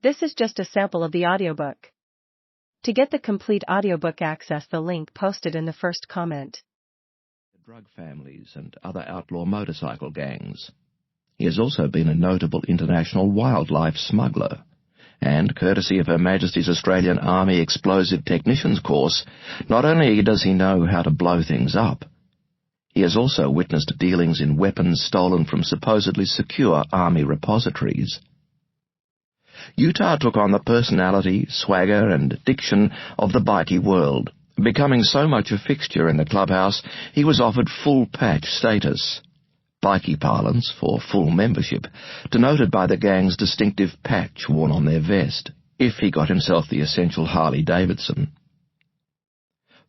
This is just a sample of the audiobook. To get the complete audiobook, access the link posted in the first comment. Drug families and other outlaw motorcycle gangs. He has also been a notable international wildlife smuggler, and, courtesy of Her Majesty's Australian Army Explosive Technicians course, not only does he know how to blow things up, he has also witnessed dealings in weapons stolen from supposedly secure Army repositories. Utah took on the personality, swagger, and diction of the bikie world. Becoming so much a fixture in the clubhouse, he was offered full patch status. Bikie parlance, for full membership, denoted by the gang's distinctive patch worn on their vest, if he got himself the essential Harley-Davidson.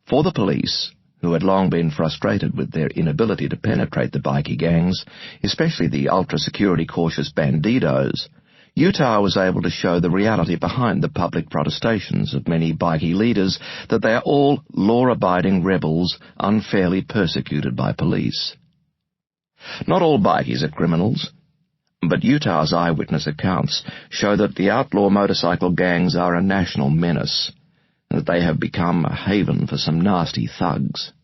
For the police, who had long been frustrated with their inability to penetrate the bikie gangs, especially the ultra-security cautious Bandidos, Utah was able to show the reality behind the public protestations of many bikie leaders that they are all law-abiding rebels unfairly persecuted by police. Not all bikies are criminals, but Utah's eyewitness accounts show that the outlaw motorcycle gangs are a national menace, and that they have become a haven for some nasty thugs.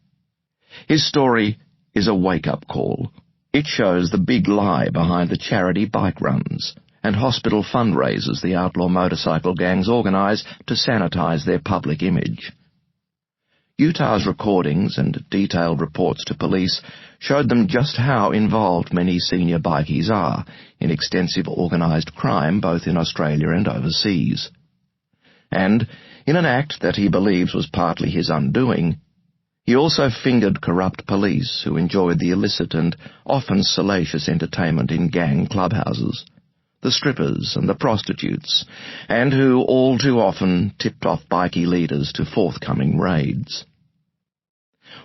His story is a wake-up call. It shows the big lie behind the charity bike runs and hospital fundraisers the outlaw motorcycle gangs organize to sanitize their public image. Utah's recordings and detailed reports to police showed them just how involved many senior bikies are in extensive organised crime both in Australia and overseas. And, in an act that he believes was partly his undoing, he also fingered corrupt police who enjoyed the illicit and often salacious entertainment in gang clubhouses, the strippers and the prostitutes, and who all too often tipped off bikie leaders to forthcoming raids.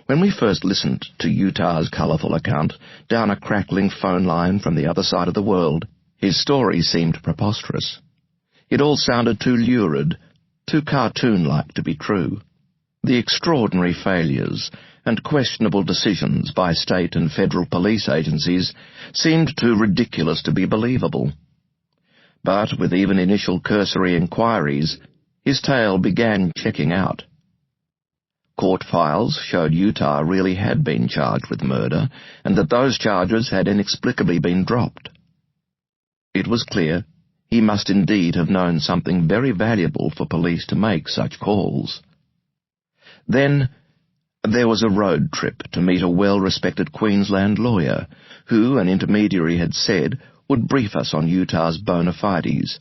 When we first listened to Utah's colourful account down a crackling phone line from the other side of the world, his story seemed preposterous. It all sounded too lurid, too cartoon-like to be true. The extraordinary failures and questionable decisions by state and federal police agencies seemed too ridiculous to be believable. But with even initial cursory inquiries, his tale began checking out. Court files showed Utah really had been charged with murder, and that those charges had inexplicably been dropped. It was clear he must indeed have known something very valuable for police to make such calls. Then there was a road trip to meet a well-respected Queensland lawyer, who, an intermediary had said, would brief us on Utah's bona fides,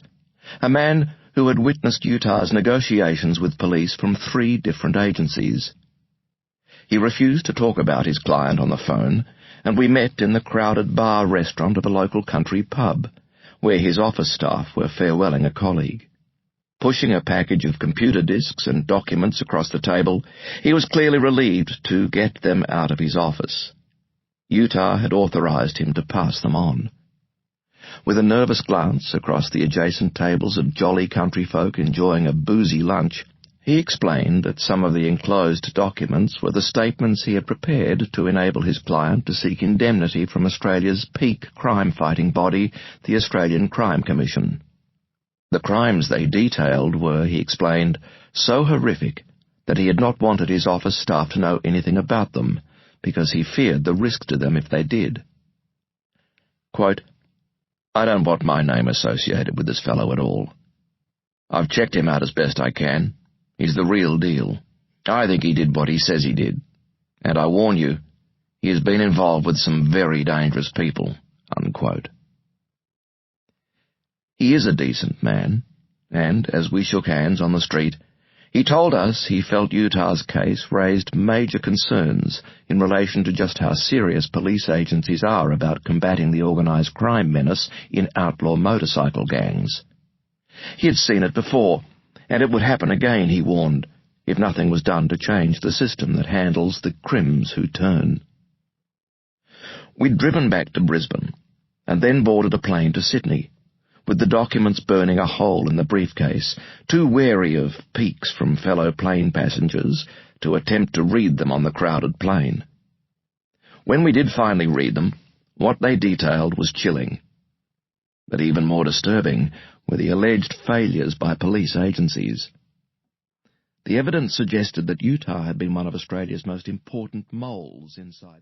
a man who had witnessed Utah's negotiations with police from 3 different agencies. He refused to talk about his client on the phone, and we met in the crowded bar restaurant of a local country pub, where his office staff were farewelling a colleague. Pushing a package of computer disks and documents across the table, he was clearly relieved to get them out of his office. Utah had authorized him to pass them on. With a nervous glance across the adjacent tables of jolly country folk enjoying a boozy lunch, he explained that some of the enclosed documents were the statements he had prepared to enable his client to seek indemnity from Australia's peak crime-fighting body, the Australian Crime Commission. The crimes they detailed were, he explained, so horrific that he had not wanted his office staff to know anything about them, because he feared the risk to them if they did. Quote, "I don't want my name associated with this fellow at all. I've checked him out as best I can. He's the real deal. I think he did what he says he did. And I warn you, he has been involved with some very dangerous people." Unquote. He is a decent man, and as we shook hands on the street, he told us he felt Utah's case raised major concerns in relation to just how serious police agencies are about combating the organised crime menace in outlaw motorcycle gangs. He had seen it before, and it would happen again, he warned, if nothing was done to change the system that handles the crims who turn. We'd driven back to Brisbane, and then boarded a plane to Sydney, with the documents burning a hole in the briefcase, too wary of peeks from fellow plane passengers to attempt to read them on the crowded plane. When we did finally read them, what they detailed was chilling. But even more disturbing were the alleged failures by police agencies. The evidence suggested that Utah had been one of Australia's most important moles inside